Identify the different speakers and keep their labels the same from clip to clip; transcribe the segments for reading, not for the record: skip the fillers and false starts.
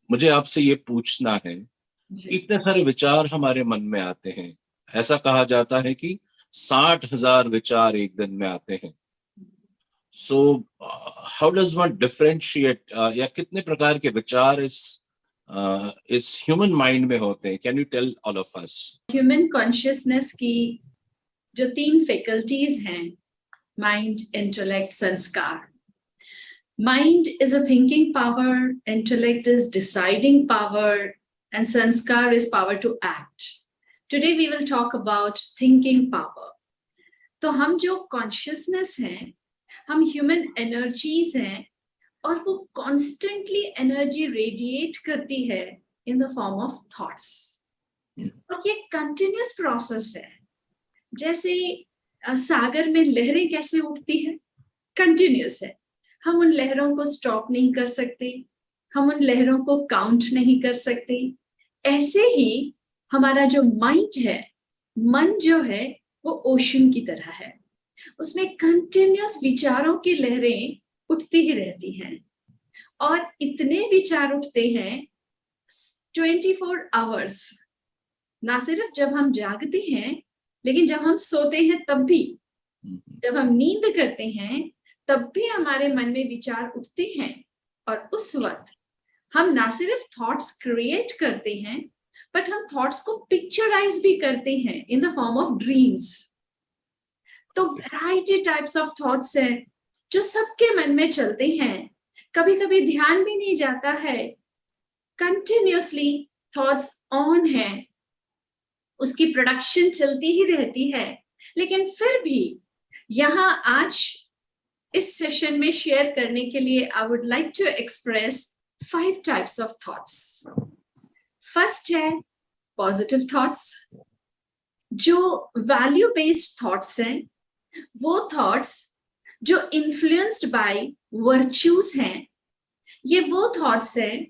Speaker 1: मुझे आपसे ये पूछना है कि इतने सारे विचार हमारे मन में आते हैं। ऐसा कहा जाता है कि 60,000 विचार एक दिन में आते हैं। So how does one differentiate, या कितने प्रकार के विचार इस ह्यूमन माइंड में होते हैं? Can you tell all of us?
Speaker 2: Human consciousness की जो 3 फैकल्टीज हैं, माइंड, इंटेलेक्ट, संस्कार. Mind is a thinking power, intellect is deciding power, and sanskar is power to act. Today we will talk about thinking power. तो हम जो consciousness हैं, हम human energies हैं, और वो कॉन्स्टेंटली एनर्जी रेडिएट करती है in the form of thoughts. और ये कंटिन्यूस प्रोसेस है. जैसे सागर में लहरें कैसे उठती है, कंटिन्यूस है. हम उन लहरों को स्टॉप नहीं कर सकते, हम उन लहरों को काउंट नहीं कर सकते. ऐसे ही हमारा जो माइंड है, मन जो है, वो ओशन की तरह है. उसमें कंटिन्यूस विचारों की लहरें उठती ही रहती हैं, और इतने विचार उठते हैं 24 आवर्स. ना सिर्फ जब हम जागते हैं, लेकिन जब हम सोते हैं तब भी, जब हम नींद करते हैं तब भी हमारे मन में विचार उठते हैं. और उस वक्त हम ना सिर्फ थॉट्स क्रिएट करते हैं, बट हम थॉट्स को पिक्चराइज भी करते हैं in the form of dreams. तो वैरायटी टाइप्स ऑफ थॉट्स हैं जो सबके मन में चलते हैं. कभी कभी ध्यान भी नहीं जाता है, कंटिन्यूसली थॉट्स ऑन है, उसकी प्रोडक्शन चलती ही रहती है. लेकिन फिर भी यहाँ आज इस सेशन में शेयर करने के लिए I would like to express 5 types of thoughts. First है पॉजिटिव थॉट्स. जो वैल्यू बेस्ड थॉट्स हैं, वो थॉट्स जो इन्फ्लुएंस्ड बाय वर्च्यूज हैं, ये वो थॉट्स हैं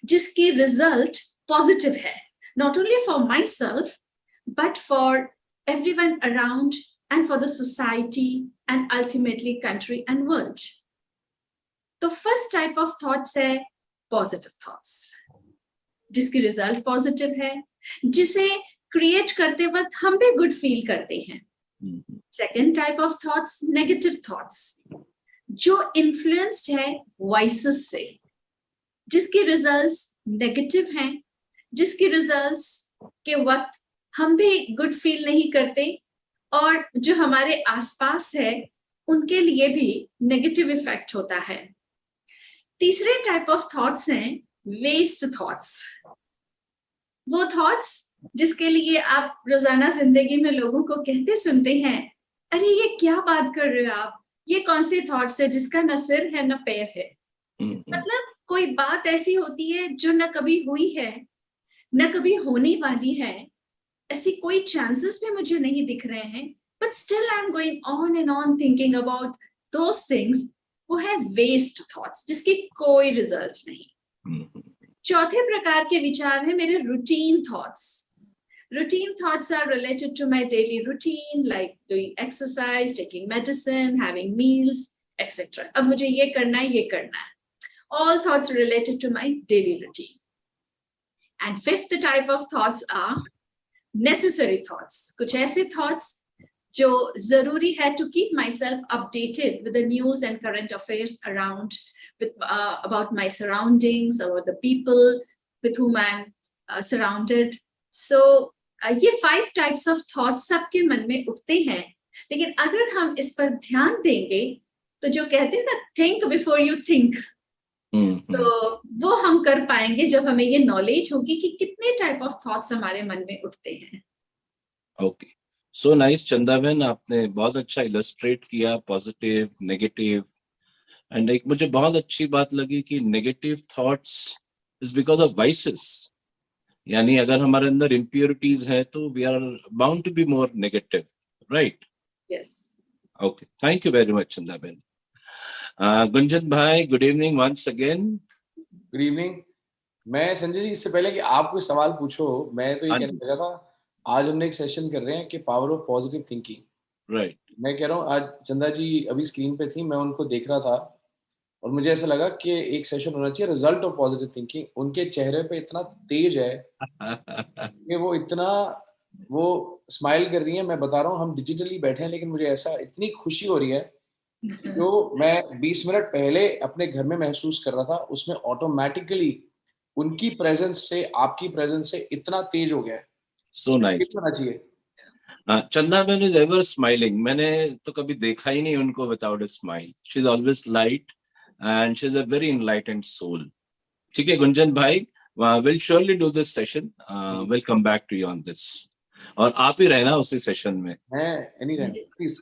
Speaker 2: जिसकी रिजल्ट पॉजिटिव है, not only for my self but for everyone around and for the society and ultimately country and world. तो first type of thoughts है positive thoughts, जिसकी result positive है, जिसे create करते वक्त हम भी good feel करते हैं. Second type of thoughts, negative thoughts, जो influenced है voices से, जिसकी results negative हैं, जिसकी results के वक्त हम भी good feel नहीं करते, और जो हमारे आसपास है उनके लिए भी नेगेटिव इफेक्ट होता है. तीसरे टाइप ऑफ थॉट्स हैं वेस्ट थॉट्स. वो थॉट्स जिसके लिए आप रोजाना जिंदगी में लोगों को कहते सुनते हैं, अरे ये क्या बात कर रहे हो आप, ये कौन से थॉट्स है जिसका न सिर है न पैर है. मतलब कोई बात ऐसी होती है जो न कभी हुई है न कभी होने वाली है, ऐसी कोई चांसेस भी मुझे नहीं दिख रहे हैं, but still I'm going on and on thinking about those things. वो है वेस्ट थॉट्स, जिसकी कोई रिजल्ट नहीं. चौथे प्रकार के विचार है मेरे routine thoughts. Routine thoughts are related to my daily routine, like doing exercise, taking medicine, having meals etcetera. अब मुझे ये करना है, ये करना है. All thoughts related to my daily routine. And fifth type of thoughts are necessary thoughts. कुछ ऐसे thoughts जो जरूरी है to keep myself updated with the news and current affairs around, with about my surroundings, about the people with whom I'm surrounded. So ये 5 types of thoughts सबके मन में उठते हैं. लेकिन अगर हम इस पर ध्यान देंगे तो जो कहते हैं ना, think before you think, तो वो हम कर पाएंगे जब हमें ये नॉलेज होगी कि कितने टाइप ऑफ थॉट्स हमारे मन में उठते हैं.
Speaker 1: ओके, सो नाइस चंदा बहन, आपने बहुत अच्छा इलस्ट्रेट किया पॉजिटिव, नेगेटिव. एंड एक मुझे बहुत अच्छी बात लगी कि negative thoughts is because of vices. यानी अगर हमारे अंदर इम्प्योरिटीज है तो we are bound to be more negative, right?
Speaker 2: Yes.
Speaker 1: Okay, thank you very much Chanda बहन. गुंजन भाई, good evening once again.
Speaker 3: Good evening. मैं संजय जी, इससे पहले कि आप कोई सवाल पूछो, मैं तो ये कहने लगा था, आज हमने एक सेशन कर रहे हैं कि power of positive thinking.
Speaker 1: Right.
Speaker 3: मैं कह रहा हूँ, आज चंदा जी अभी स्क्रीन पे थी, मैं उनको देख रहा था. और मुझे ऐसा लगा कि एक सेशन होना चाहिए रिजल्ट ऑफ पॉजिटिव थिंकिंग। उनके चेहरे पे इतना तेज है कि वो स्माइल कर रही है। मैं बता रहा हूँ, हम डिजिटली बैठे हैं लेकिन मुझे ऐसा इतनी खुशी हो रही है जो मैं 20 मिनट पहले अपने घर में महसूस कर रहा था, उसमें ऑटोमेटिकली उनकी प्रेजेंस से आपकी प्रेजेंस से इतना तेज हो गया है।
Speaker 1: So nice.
Speaker 3: कितना होना चाहिए?
Speaker 1: चंदा मैन इज एवर स्माइलिंग। मैंने तो कभी देखा ही नहीं उनको without a smile. She is always light and she is a very enlightened soul. ठीक है गुंजन भाई, will surely do this session, will come back to you on this. और आप ही रहना उसी सेशन में।
Speaker 3: मैं एनी टाइम प्लीज।